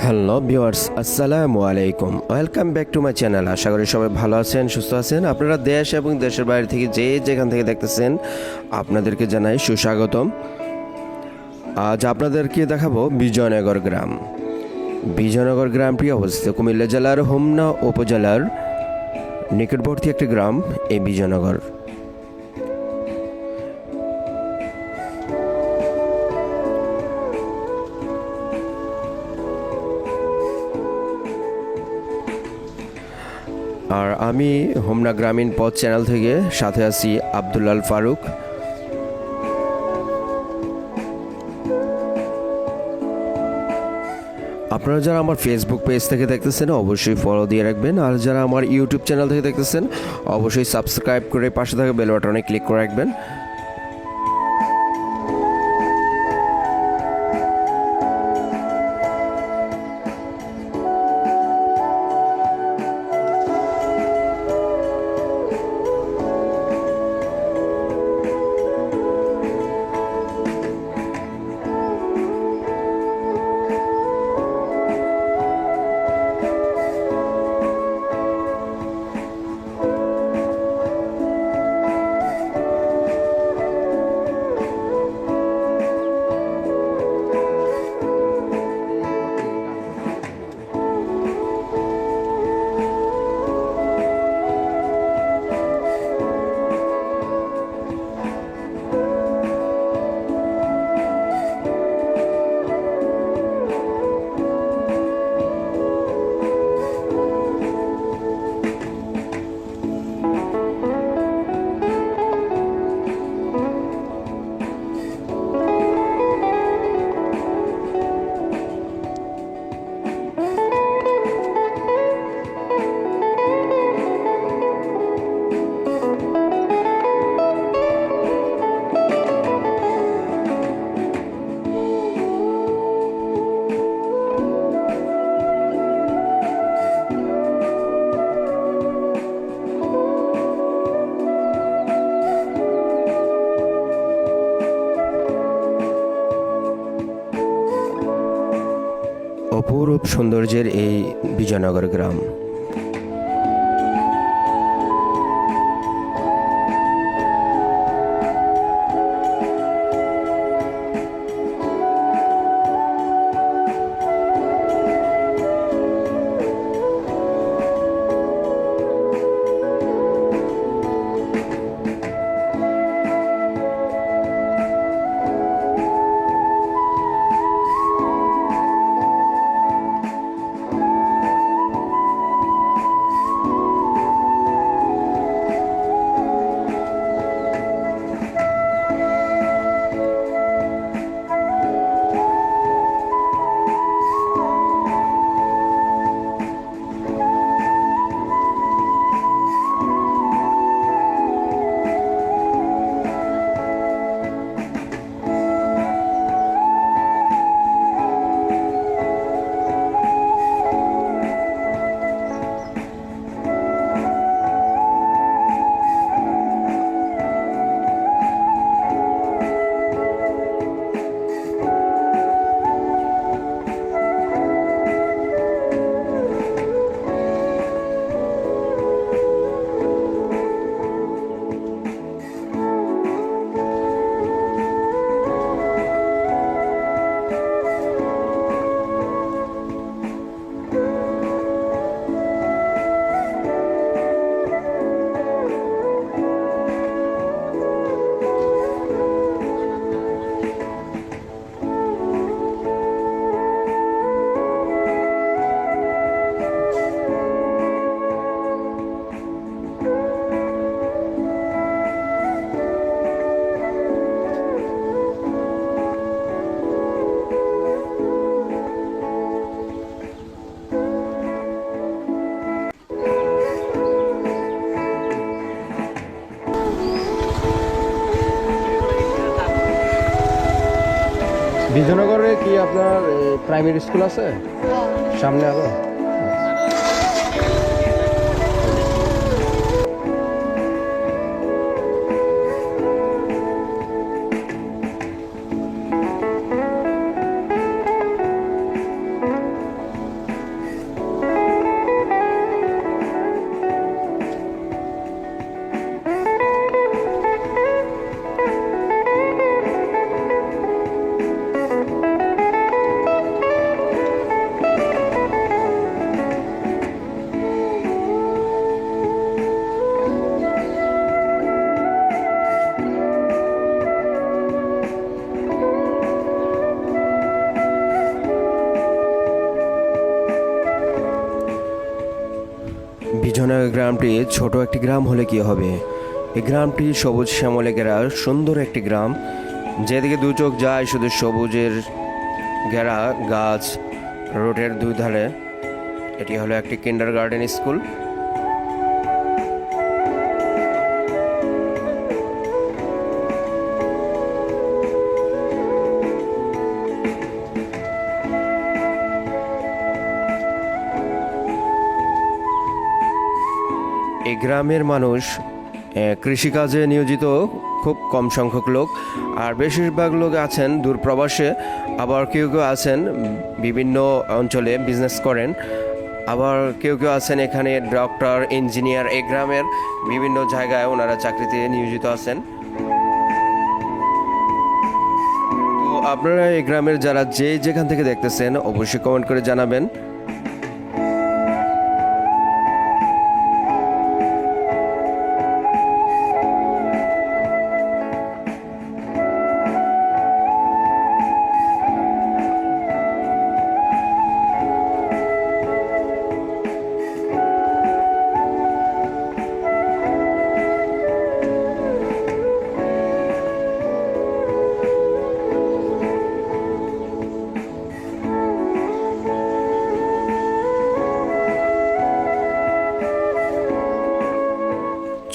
Hello viewers, আসসালামু আলাইকুম। Welcome back to my channel. আশা করি সবাই ভালো আছেন, সুস্থ আছেন। আপনারা দেশ এবং দেশের বাইরে থেকে যেখান থেকে দেখতেছেন আপনাদেরকে জানাই সুস্বাগতম। আজ আপনাদেরকে দেখাবো বিজয়নগর গ্রাম। বিজয়নগর গ্রামটি অবস্থিত কুমিল্লা জেলার হোমনা উপজেলার নিকটবর্তী একটি গ্রাম এই বিজয়নগর। আর আমি হোমনা গ্রামীণ পথ চ্যানেল থেকে সাথে আছি আব্দুল্লাল ফারুক। আপনারা যারা আমার ফেসবুক পেজ থেকে দেখতেছেন অবশ্যই ফলো দিয়ে রাখবেন, আর যারা আমার ইউটিউব চ্যানেল থেকে দেখতেছেন অবশ্যই সাবস্ক্রাইব করে পাশে থাকা বেল বাটনে ক্লিক করে রাখবেন। অপরূপ সৌন্দর্যের এই বিজয়নগর গ্রাম। আপনার প্রাইমারি স্কুল আছে সামনে আরো? বিজয়নগর গ্রামটি ছোট একটি গ্রাম হলে কি হবে, এই গ্রামটি সবুজ শ্যামলে ঘেরা সুন্দর একটি গ্রাম। যেদিকে দু চোখ যায় শুধু সবুজের ঘেরা গাছ, রোডের দুই ধারে। এটি হলো একটি কিন্ডারগার্টেন স্কুল। এই গ্রামের মানুষ কৃষিকাজে নিয়োজিত খুব কম সংখ্যক লোক, আর বেশিরভাগ লোক আছেন দূরপ্রবাসে। আবার কেউ কেউ আছেন বিভিন্ন অঞ্চলে বিজনেস করেন, আবার কেউ কেউ আছেন এখানে ডক্টর, ইঞ্জিনিয়ার। এই গ্রামের বিভিন্ন জায়গায় ওনারা চাকরিতে নিয়োজিত আছেন। তো আপনারা এই গ্রামের যারা যেখান থেকে দেখতেছেন অবশ্যই কমেন্ট করে জানাবেন।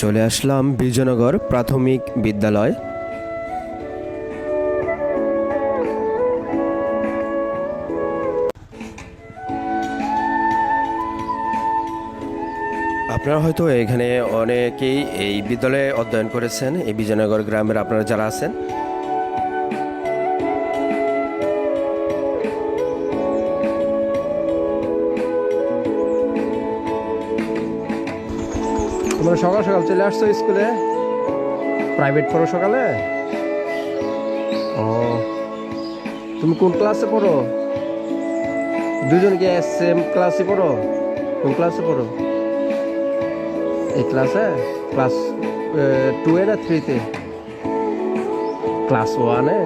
চলে আসলাম বিজয়নগর প্রাথমিক বিদ্যালয়। আপনারা হয়তো এখানে অনেকেই এই বিদ্যালয়ে অধ্যয়ন করেছেন, এই বিজয়নগর গ্রামের আপনারা যারা আছেন। তোমরা সকাল সকাল চলে আসছো স্কুলে? প্রাইভেট পড়ো সকালে? ও, তুমি কোন ক্লাসে পড়ো? দুজন কি সেম ক্লাসে পড়ো? কোন ক্লাসে পড়ো? এই ক্লাসে? ক্লাস 2 না 3-তে? ক্লাস 1-এ?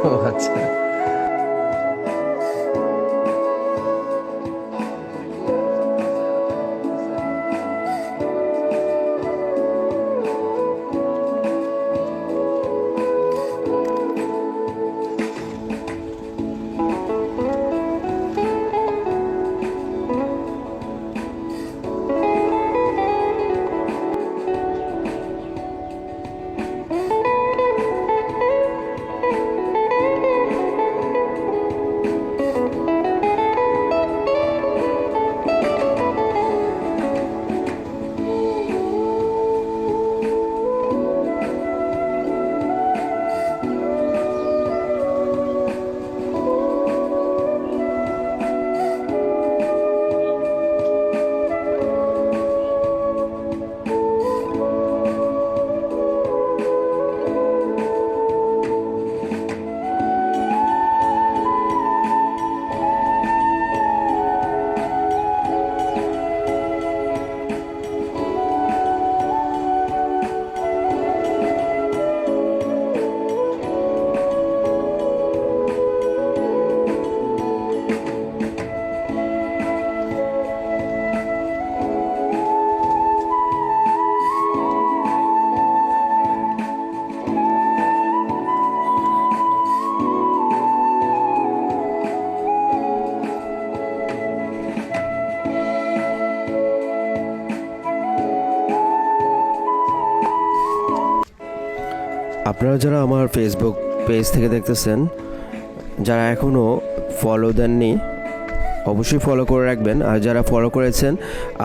ও আচ্ছা। আপনারা যারা আমার ফেসবুক পেজ থেকে দেখতেছেন, যারা এখনও ফলো দেননি অবশ্যই ফলো করে রাখবেন। আর যারা ফলো করেছেন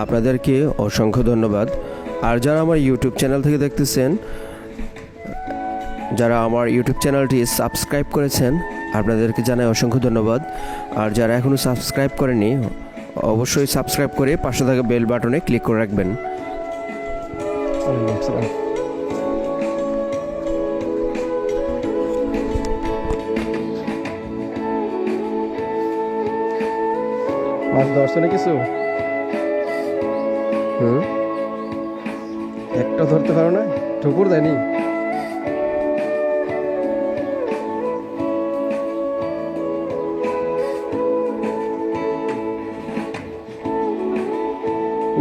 আপনাদেরকে অসংখ্য ধন্যবাদ। আর যারা আমার ইউটিউব চ্যানেল থেকে দেখতেছেন, যারা আমার ইউটিউব চ্যানেলটি সাবস্ক্রাইব করেছেন আপনাদেরকে জানাই অসংখ্য ধন্যবাদ। আর যারা এখনও সাবস্ক্রাইব করেনি অবশ্যই সাবস্ক্রাইব করে পাশে থাকা বেল বাটনে ক্লিক করে রাখবেন। মাছ ধরছো কিছু? একটা ধরতে পারো না? ঠুকুর দেয়নি?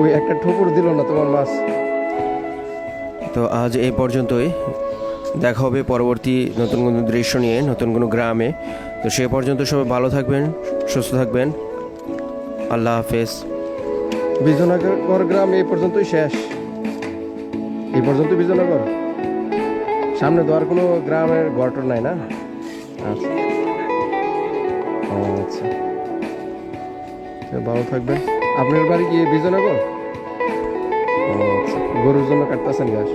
ওই একটা ঠুকুর দিল না তোমার মাছ। তো আজ এই পর্যন্তই, দেখা হবে পরবর্তী নতুন কোনো দৃশ্য নিয়ে, নতুন কোনো গ্রামে। তো সে পর্যন্ত সবাই ভালো থাকবেন, সুস্থ থাকবেন। আল্লাহ হাফেজ। বিজয়নগর গ্রাম এই পর্যন্তই শেষ। এই পর্যন্ত বিজয়নগর, সামনে তো আর কোনো গ্রামের ঘটন নাই না? আচ্ছা আচ্ছা, ভালো থাকবেন। আপনার বাড়ি কি বিজয়নগর? আচ্ছা, গরুর জন্য কাটতেছেন ঘাস?